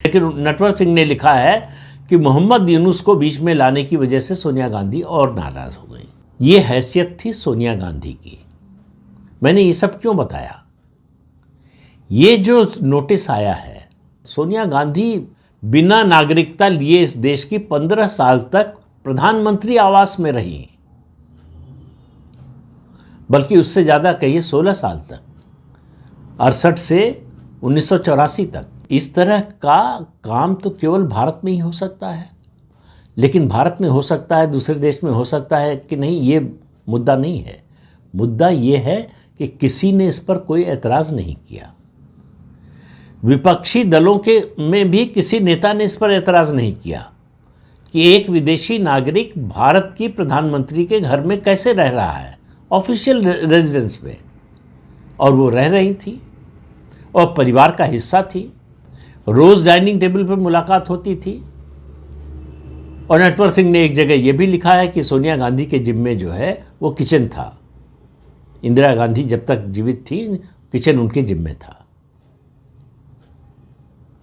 लेकिन नटवर सिंह ने लिखा है कि मोहम्मद यूनुस को बीच में लाने की वजह से सोनिया गांधी और नाराज हो गई। ये हैसियत थी सोनिया गांधी की। मैंने ये सब क्यों बताया? ये जो नोटिस आया है, सोनिया गांधी बिना नागरिकता लिए इस देश की 15 साल तक प्रधानमंत्री आवास में रही, बल्कि उससे ज़्यादा कहिए 16 साल तक, 68 से 1984 तक। इस तरह का काम तो केवल भारत में ही हो सकता है। लेकिन भारत में हो सकता है, दूसरे देश में हो सकता है कि नहीं, ये मुद्दा नहीं है। मुद्दा ये है कि किसी ने इस पर कोई एतराज़ नहीं किया। विपक्षी दलों के में भी किसी नेता ने इस पर एतराज़ नहीं किया कि एक विदेशी नागरिक भारत की प्रधानमंत्री के घर में कैसे रह रहा है, ऑफिशियल रेजिडेंस में, और वो रह रही थी और परिवार का हिस्सा थी। रोज़ डाइनिंग टेबल पर मुलाकात होती थी। और नटवर सिंह ने एक जगह ये भी लिखा है कि सोनिया गांधी के जिम्मे जो है वो किचन था। इंदिरा गांधी जब तक जीवित थी, किचन उनके जिम्मे था।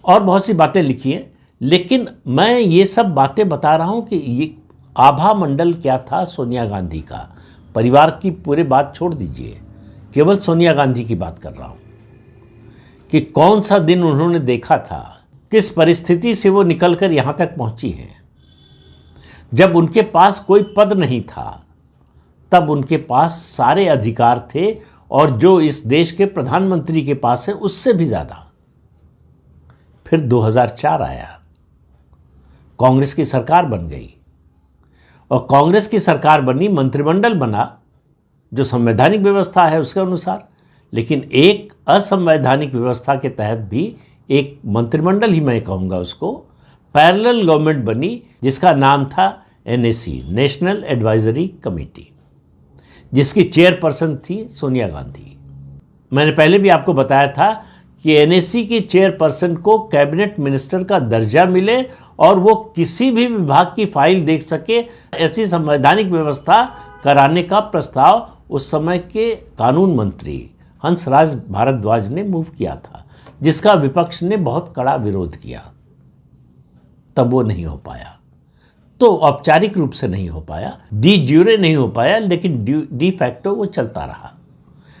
और बहुत सी बातें लिखी हैं, लेकिन मैं ये सब बातें बता रहा हूं कि ये आभा मंडल क्या था सोनिया गांधी का। परिवार की पूरी बात छोड़ दीजिए, केवल सोनिया गांधी की बात कर रहा हूं कि कौन सा दिन उन्होंने देखा था, किस परिस्थिति से वो निकलकर यहां तक पहुंची है। जब उनके पास कोई पद नहीं था, तब उनके पास सारे अधिकार थे, और जो इस देश के प्रधानमंत्री के पास है उससे भी ज़्यादा। फिर 2004 आया, कांग्रेस की सरकार बन गई, और कांग्रेस की सरकार बनी, मंत्रिमंडल बना जो संवैधानिक व्यवस्था है उसके अनुसार। लेकिन एक असंवैधानिक व्यवस्था के तहत भी एक मंत्रिमंडल ही मैं कहूँगा उसको, पैरेलल गवर्नमेंट बनी, जिसका नाम था NAC, नेशनल एडवाइजरी कमेटी, जिसकी चेयरपर्सन थी सोनिया गांधी। मैंने पहले भी आपको बताया था कि NAC की चेयरपर्सन को कैबिनेट मिनिस्टर का दर्जा मिले और वो किसी भी विभाग की फाइल देख सके, ऐसी संवैधानिक व्यवस्था कराने का प्रस्ताव उस समय के कानून मंत्री हंसराज भारद्वाज ने मूव किया था, जिसका विपक्ष ने बहुत कड़ा विरोध किया। तब वो नहीं हो पाया। तो औपचारिक रूप से नहीं हो पाया, डी ज्यूरे नहीं हो पाया, लेकिन डी फैक्टो वो चलता रहा।